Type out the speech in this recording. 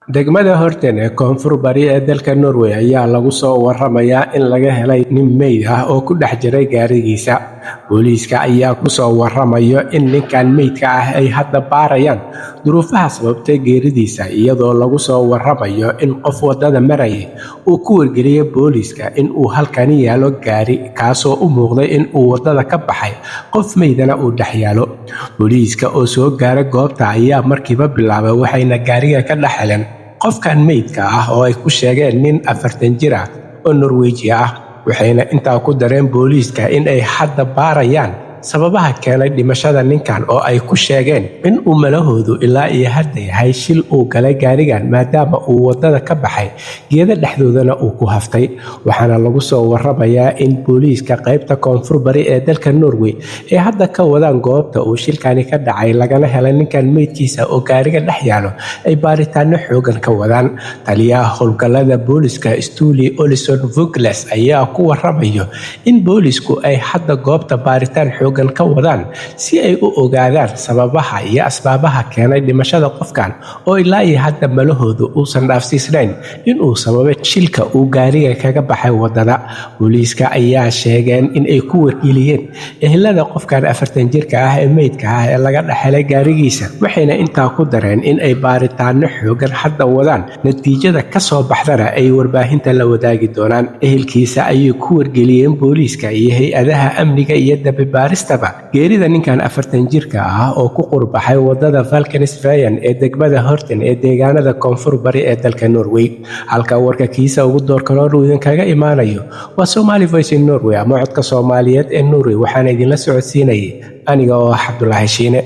degmada Horten ee koonfur bari ee dalka Norway ayaa lagu soo waramayaa in laga helay nin meyd ah oo ku dhex jiray gaarigiisa. Booliiska ayaa ku soo waramayo in ninkan meydka ah ay hadda baarayaan duruufaha sababtay geeridiisa, iyadoo lagu soo waramayo in qof wadada marayay uu ku wargeliyay booliiska in uu halkani yaalo gaari kaasoo u muuqday in uu wadada ka baxay, qof meydana uu dhex yaalo. Booliiska oo soo gaaray goobta ayaa markiiba bilaabay waxayna gaariga ka dhex heleen qofkan meydka ah oo ay ku sheegeen nin 40 jir ah oo Norweji ah, waxayna intaa ku dareen booliiska in ay hadda baarayaan sababaha keenay dhimashada ninkan oo ay ku sheegeen in uu malahoodu ilaa iyo hadda yahay shil uu galay gaarigan maadaama uu wadada ka baxay geeda dhexdoodana uu ku haftay. Waxaana lagu soo waramayaa in booliiska qaybta koonfur bari ee dalka Norway ay hadda ka wadaan goobta uu shilkani ka dhacay lagana helay ninkan meydkiisa oo gaariga dhex yaalo, ay baaritaano xoogan ka wadaan. Taliyaha howlgallada booliiska Stuli Olison Vugles ayaa ku waramayo in booliisku ay hadda goobta baaritaan ka wadaan si ay u ogaadaan sababaha iyo asbaabaha keenay dhimashada qofkan oo ilaa iyo hadda malahoodu uusan dhaafsiisnayn in uu sababay shilka uu gaariga kaga baxay wadada. Booliiska ayaa sheegeen in ay ku wargeliyeen ehelada qofkan 40 jirka ah ee meydka ah ee laga dhaxlay gaarigiisa, waxayna intaa ku dareen in ay baaritaano xoogan hadda wadaan, natiijada ka soo baxdana ay warbaahinta la wadaagi doonaan. Ehelkiisa ayay ku wargeliyeen booliiska iyo hay-adaha amniga iyo dababaarista geerida ninkan 40 jirka ah oo ku qurbaxay wadada Valkensveien ee degmada Horten ee deegaanada koonfur bari ee dalka Norway. Halka warka kiisa ugu doorkaloon uu idinkaga imaanayo waa Somali Voice in Norway ama codka Soomaaliyeed ee Norway, waxaana idinla socodsiinayay aniga oo Cabdulaahi Shiine.